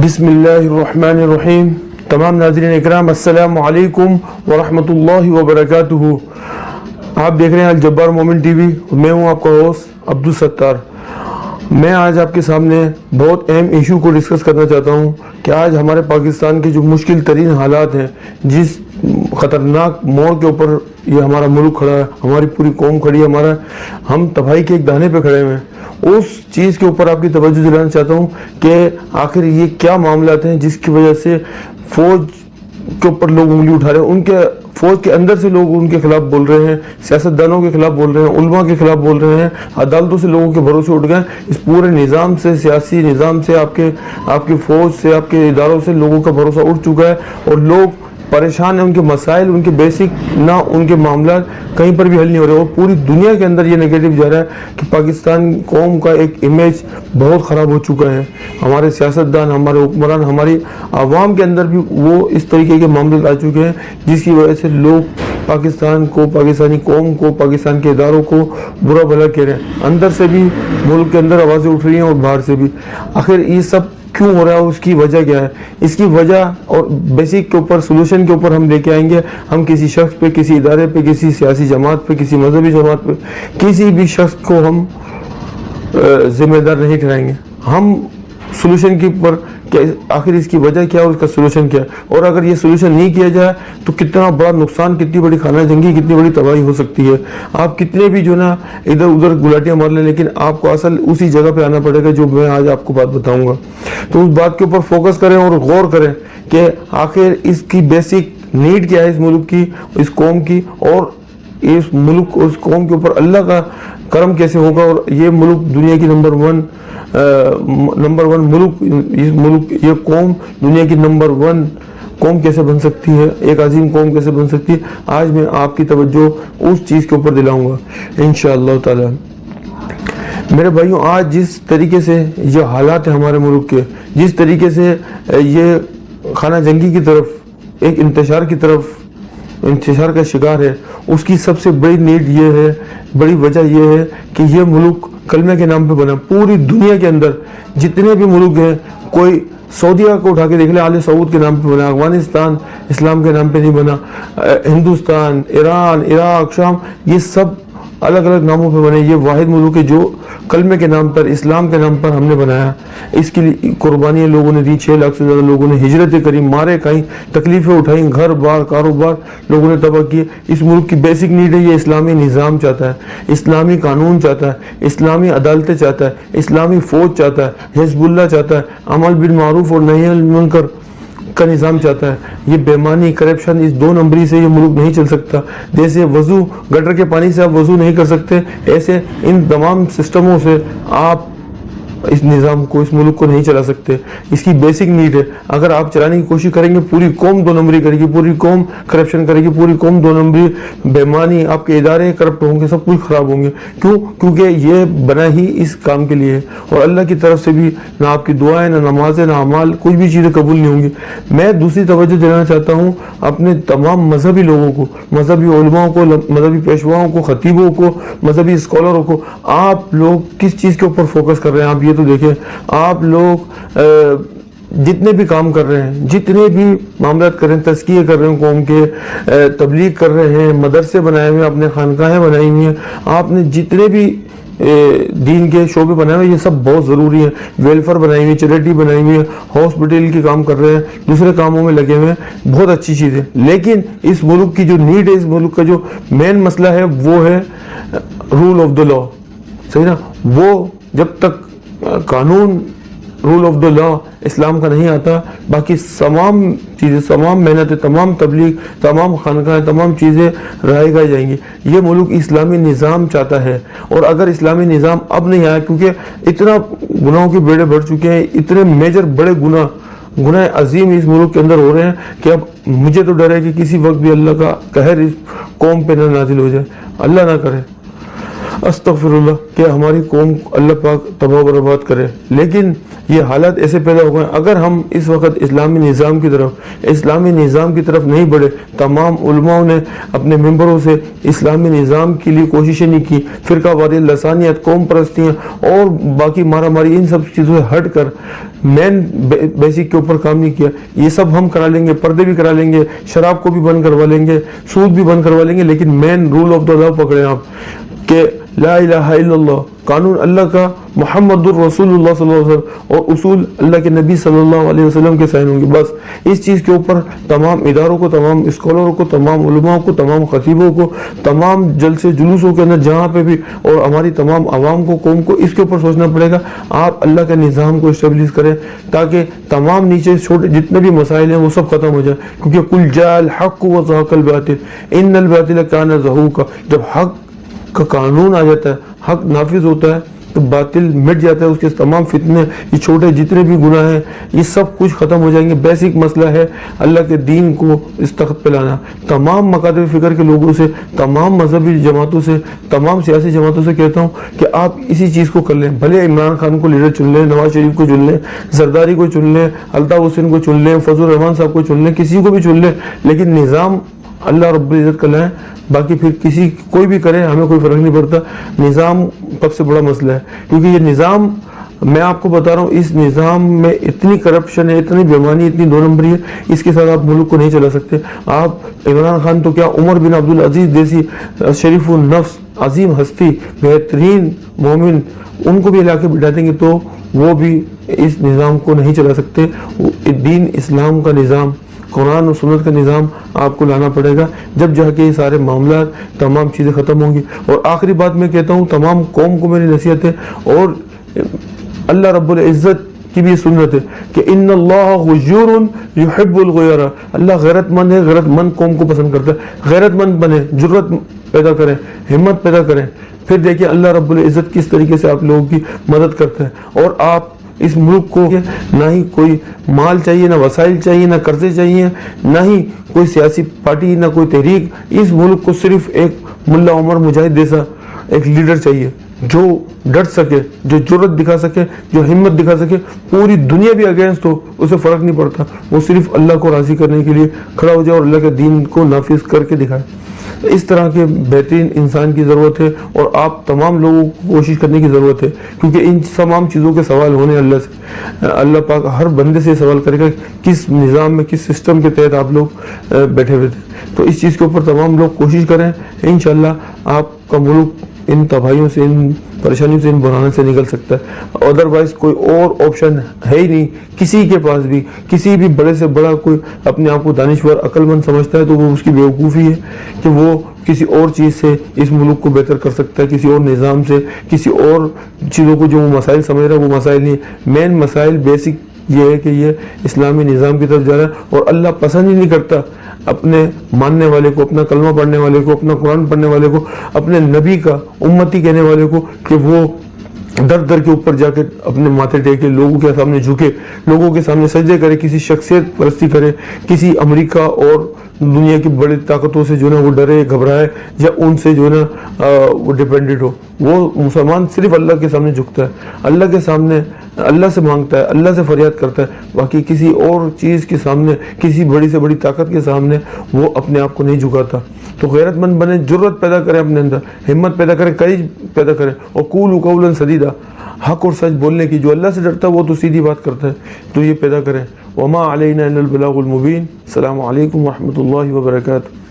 بسم اللہ الرحمن الرحیم۔ تمام ناظرین اکرام السلام علیکم ورحمۃ اللہ وبرکاتہ۔ آپ دیکھ رہے ہیں الجبار مومن ٹی وی، میں ہوں آپ کا ہوسٹ عبدالستار۔ میں آج آپ کے سامنے بہت اہم ایشو کو ڈسکس کرنا چاہتا ہوں کہ آج ہمارے پاکستان کے جو مشکل ترین حالات ہیں، جس خطرناک موڑ کے اوپر یہ ہمارا ملک کھڑا ہے، ہماری پوری قوم کھڑی ہے، ہم تباہی کے ایک دانے پہ کھڑے ہوئے ہیں، اس چیز کے اوپر آپ کی توجہ دلانا چاہتا ہوں کہ آخر یہ کیا معاملات ہیں جس کی وجہ سے فوج کے اوپر لوگ انگلی اٹھا رہے ہیں، ان کے فوج کے اندر سے لوگ ان کے خلاف بول رہے ہیں، سیاستدانوں کے خلاف بول رہے ہیں، علماء کے خلاف بول رہے ہیں، عدالتوں سے لوگوں کے بھروسے اٹھ گئے۔ اس پورے نظام سے، سیاسی نظام سے، آپ کے فوج سے، آپ کے اداروں سے لوگوں کا بھروسہ اٹھ چکا ہے اور لوگ پریشان ہیں۔ ان کے مسائل، ان کے بیسک نہ ان کے معاملات کہیں پر بھی حل نہیں ہو رہے، اور پوری دنیا کے اندر یہ نیگیٹو جا رہا ہے کہ پاکستان قوم کا ایک امیج بہت خراب ہو چکا ہے۔ ہمارے سیاستدان، ہمارے حکمران، ہماری عوام کے اندر بھی وہ اس طریقے کے معاملات آ چکے ہیں جس کی وجہ سے لوگ پاکستان کو، پاکستانی قوم کو، پاکستان کے اداروں کو برا بھلا کہہ رہے ہیں۔ اندر سے بھی ملک کے اندر آوازیں اٹھ رہی ہیں اور باہر سے بھی۔ آخر یہ سب کیوں ہو رہا ہے، اس کی وجہ کیا ہے؟ اس کی وجہ اور بیسک کے اوپر، سولوشن کے اوپر ہم لے کے آئیں گے۔ ہم کسی شخص پہ، کسی ادارے پہ، کسی سیاسی جماعت پہ، کسی مذہبی جماعت پہ، کسی بھی شخص کو ہم ذمہ دار نہیں ٹھہرائیں گے۔ ہم سولوشن کے اوپر کہ آخر اس کی وجہ کیا ہے اور اس کا سولوشن کیا ہے، اور اگر یہ سولوشن نہیں کیا جائے تو کتنا بڑا نقصان، کتنی بڑی خانہ جنگی، کتنی بڑی تباہی ہو سکتی ہے۔ آپ کتنے بھی جو نا ادھر ادھر گلاٹیاں مار لیں، لیکن آپ کو اصل اسی جگہ پہ آنا پڑے گا جو میں آج آپ کو بات بتاؤں گا۔ تو اس بات کے اوپر فوکس کریں اور غور کریں کہ آخر اس کی بیسک نیڈ کیا ہے، اس ملک کی، اس قوم کی، اور اس ملک، اس قوم کے اوپر اللہ کا کرم کیسے ہوگا، اور یہ ملک دنیا کی نمبر ون ملک، اس ملک، یہ قوم دنیا کی نمبر ون قوم کیسے بن سکتی ہے، ایک عظیم قوم کیسے بن سکتی ہے۔ آج میں آپ کی توجہ اس چیز کے اوپر دلاؤں گا انشاءاللہ تعالی۔ میرے بھائیوں، آج جس طریقے سے یہ حالات ہیں ہمارے ملک کے، جس طریقے سے یہ خانہ جنگی کی طرف، ایک انتشار کا شکار ہے، اس کی سب سے بڑی نیڈ یہ ہے، بڑی وجہ یہ ہے کہ یہ ملک کلمہ کے نام پہ بنا۔ پوری دنیا کے اندر جتنے بھی ملک ہیں، کوئی سعودیہ کو اٹھا کے دیکھ لیں، آل سعود کے نام پہ بنا، افغانستان اسلام کے نام پہ نہیں بنا، ہندوستان، ایران، عراق، شام، یہ سب الگ الگ ناموں پہ بنے۔ یہ واحد ملک ہے جو کلمے کے نام پر، اسلام کے نام پر ہم نے بنایا۔ اس کے لیے قربانیاں لوگوں نے دی، 6 لاکھ سے زیادہ لوگوں نے ہجرتیں کری، مارے کھائیں، تکلیفیں اٹھائیں، گھر بار، کاروبار لوگوں نے تباہ کیے۔ اس ملک کی بیسک نیڈ ہے، یہ اسلامی نظام چاہتا ہے، اسلامی قانون چاہتا ہے، اسلامی عدالتیں چاہتا ہے، اسلامی فوج چاہتا ہے، حزب اللہ چاہتا ہے، عمل بالمعروف اور نہی عن المنکر کا نظام چاہتا ہے۔ یہ بےمانی، کرپشن، اس 2 نمبری سے یہ ملک نہیں چل سکتا۔ جیسے وضو، گٹر کے پانی سے آپ وضو نہیں کر سکتے، ایسے ان تمام سسٹموں سے آپ اس نظام کو، اس ملک کو نہیں چلا سکتے۔ اس کی بیسک نیڈ ہے۔ اگر آپ چلانے کی کوشش کریں گے، پوری قوم 2 نمبری کرے گی، پوری قوم کرپشن کرے گی، پوری قوم 2 نمبری، بےمانی، آپ کے ادارے کرپٹ ہوں گے، سب کچھ خراب ہوں گے۔ کیوں؟ کیونکہ یہ بنا ہی اس کام کے لیے ہے، اور اللہ کی طرف سے بھی نہ آپ کی دعائیں، نہ نمازیں، نہ اعمال، کچھ بھی چیزیں قبول نہیں ہوں گی۔ میں دوسری توجہ دلانا چاہتا ہوں اپنے تمام مذہبی لوگوں کو، مذہبی علماء کو، مذہبی پیشواؤں کو، خطیبوں کو، مذہبی اسکالروں کو۔ آپ لوگ کس چیز کے اوپر فوکس کر رہے ہیں؟ آپ یہ تو دیکھیں، آپ لوگ جتنے بھی کام کر رہے ہیں، جتنے بھی معاملات کر رہے ہیں، تزکیے کر رہے ہیں قوم کے، تبلیغ کر رہے ہیں، مدرسے بنائے ہوئے ہیں، اپنے خانقاہیں بنائی ہوئی ہیں، آپ نے جتنے بھی دین کے شعبے بنائے ہوئے، یہ سب بہت ضروری ہیں۔ ویلفیئر بنائی ہوئی ہے، چیریٹی بنائی ہوئی ہے، ہاسپٹل کے کام کر رہے ہیں، دوسرے کاموں میں لگے ہوئے ہیں، بہت اچھی چیز ہے۔ لیکن اس ملک کی جو نیڈ ہے، اس ملک کا جو مین مسئلہ ہے، وہ ہے رول آف دا لا۔ صحیح نا؟ وہ جب تک قانون، رول آف دا لا اسلام کا نہیں آتا، باقی تمام چیزیں، تمام محنتیں، تمام تبلیغ، تمام خانقاہیں، تمام چیزیں رائے گائی جائیں گی۔ یہ ملک اسلامی نظام چاہتا ہے، اور اگر اسلامی نظام اب نہیں آیا، کیونکہ اتنا گناہوں کے بیڑے بھر چکے ہیں، اتنے میجر بڑے گناہ عظیم اس ملک کے اندر ہو رہے ہیں کہ اب مجھے تو ڈر ہے کہ کسی وقت بھی اللہ کا قہر اس قوم پہ نہ نازل ہو جائے، اللہ نہ کرے، استغفر اللہ، کہ ہماری قوم اللہ پاک تباہ و برباد کرے۔ لیکن یہ حالات ایسے پیدا ہو گئے، اگر ہم اس وقت اسلامی نظام کی طرف نہیں بڑھے، تمام علماء نے اپنے ممبروں سے اسلامی نظام کے لیے کوششیں نہیں کی، فرقہ واریت، لسانیت، قوم پرستیاں اور باقی مارا ماری، ان سب چیزوں سے ہٹ کر مین بیسک کے اوپر کام نہیں کیا. یہ سب ہم کرا لیں گے, پردے بھی کرا لیں گے, شراب کو بھی بند کروا لیں گے, سود بھی بند کروا لیں گے, لیکن مین رول آف دا لا پکڑیں آپ کہ لا الہ الا اللہ, قانون اللہ کا, محمد الرسول اللہ صلی اللہ علیہ وسلم, اور اصول اللہ کے نبی صلی اللہ علیہ وسلم کے سائن ہوں گے. بس اس چیز کے اوپر تمام اداروں کو, تمام اسکالروں کو, تمام علماء کو, تمام خطیبوں کو, تمام جلسے جلوسوں کے اندر جہاں پہ بھی, اور ہماری تمام عوام کو, قوم کو اس کے اوپر سوچنا پڑے گا. آپ اللہ کے نظام کو اسٹیبلش کریں تاکہ تمام نیچے چھوٹے جتنے بھی مسائل ہیں وہ سب ختم ہو جائے, کیونکہ کل جاء الحق وزهق الباطل ان الباطل کان زہوقا. جب حق کا قانون آ جاتا ہے, حق نافذ ہوتا ہے, تو باطل مٹ جاتا ہے, اس کے تمام فتنے, یہ چھوٹے جتنے بھی گناہ ہیں, یہ سب کچھ ختم ہو جائیں گے. بیسک مسئلہ ہے اللہ کے دین کو اس تخت پہ لانا. تمام مکاتب فکر کے لوگوں سے, تمام مذہبی جماعتوں سے, تمام سیاسی جماعتوں سے کہتا ہوں کہ آپ اسی چیز کو کر لیں. بھلے عمران خان کو لیڈر چن لیں, نواز شریف کو چن لیں, زرداری کو چن لیں, الطاف حسین کو چن لیں, فضل الرحمان صاحب کو چن لیں, کسی کو بھی چن لیں, لیکن نظام اللہ رب العزت کا لائیں. باقی پھر کسی کوئی بھی کرے, ہمیں کوئی فرق نہیں پڑتا. نظام سب سے بڑا مسئلہ ہے, کیونکہ یہ نظام, میں آپ کو بتا رہا ہوں, اس نظام میں اتنی کرپشن ہے, اتنی بےمانی, اتنی دو نمبری ہے, اس کے ساتھ آپ ملک کو نہیں چلا سکتے. آپ عمران خان تو کیا, عمر بن عبدالعزیز جیسی شریف النفس, عظیم ہستی, بہترین مومن, ان کو بھی علاقے بٹھا دیں گے تو وہ بھی اس نظام کو نہیں چلا سکتے. دین اسلام کا نظام, قرآن و سنت کا نظام آپ کو لانا پڑے گا, جب جا کے یہ سارے معاملات, تمام چیزیں ختم ہوں گی. اور آخری بات میں کہتا ہوں, تمام قوم کو میری نصیحت ہے, اور اللہ رب العزت کی بھی سنت ہے کہ ان اللہ غیور یحب الغیرہ. اللہ غیرت مند ہے, غیرت مند قوم کو پسند کرتا ہے. غیرت مند بنے, جرت پیدا کریں, ہمت پیدا کریں, پھر دیکھیں اللہ رب العزت کس طریقے سے آپ لوگوں کی مدد کرتا ہے. اور آپ اس ملک کو نہ ہی کوئی مال چاہیے, نہ وسائل چاہیے, نہ قرضے چاہیے, نہ ہی کوئی سیاسی پارٹی, نہ کوئی تحریک. اس ملک کو صرف ایک ملا عمر مجاہد جیسا ایک لیڈر چاہیے, جو ڈٹ سکے, جو جرت دکھا سکے, جو ہمت دکھا سکے. پوری دنیا بھی اگینسٹ ہو, اسے فرق نہیں پڑتا, وہ صرف اللہ کو راضی کرنے کے لیے کھڑا ہو جائے اور اللہ کے دین کو نافذ کر کے دکھائے. اس طرح کے بہترین انسان کی ضرورت ہے, اور آپ تمام لوگوں کو کوشش کرنے کی ضرورت ہے, کیونکہ ان تمام چیزوں کے سوال ہونے اللہ سے. اللہ پاک ہر بندے سے سوال کرے گا کس نظام میں, کس سسٹم کے تحت آپ لوگ بیٹھے ہوئے تھے. تو اس چیز کے اوپر تمام لوگ کوشش کریں, انشاءاللہ آپ کا ملک ان تباہیوں سے, ان پریشانیوں سے, ان بحرانوں سے نکل سکتا ہے. ادروائز کوئی اور آپشن ہے ہی نہیں کسی کے پاس بھی. کسی بھی بڑے سے بڑا کوئی اپنے آپ کو دانشور, عقل مند سمجھتا ہے تو وہ اس کی بیوقوفی ہے کہ وہ کسی اور چیز سے اس ملک کو بہتر کر سکتا ہے, کسی اور نظام سے, کسی اور چیزوں کو جو وہ مسائل سمجھ رہا ہے وہ مسائل نہیں. مین مسائل بیسک یہ ہے کہ یہ اسلامی نظام کی طرف جا رہا ہے, اور اللہ پسند ہی نہیں کرتا اپنے ماننے والے کو, اپنا کلمہ پڑھنے والے کو, اپنا قرآن پڑھنے والے کو, اپنے نبی کا امتی کہنے والے کو, کہ وہ در در کے اوپر جا کے اپنے ماتھے ٹیکے, لوگوں کے سامنے جھکے, لوگوں کے سامنے سجدے کرے, کسی شخصیت پرستی کرے, کسی امریکہ اور دنیا کی بڑی طاقتوں سے جو ہے وہ ڈرے, گھبرائے, یا ان سے جو ہے نا وہ ڈیپینڈنٹ ہو. وہ مسلمان صرف اللہ کے سامنے جھکتا ہے, اللہ کے سامنے اللہ سے مانگتا ہے, اللہ سے فریاد کرتا ہے. باقی کسی اور چیز کے سامنے, کسی بڑی سے بڑی طاقت کے سامنے وہ اپنے آپ کو نہیں جھکاتا. تو غیرت مند بنے, جرت پیدا کریں اپنے اندر, ہمت پیدا کریں, کریج پیدا کریں, اور قولوا قولا سدیدا, حق اور سچ بولنے کی. جو اللہ سے ڈرتا ہے وہ تو سیدھی بات کرتا ہے, تو یہ پیدا کریں. وما علینا الا البلاغ المبین. السلام علیکم ورحمۃ اللہ وبرکاتہ.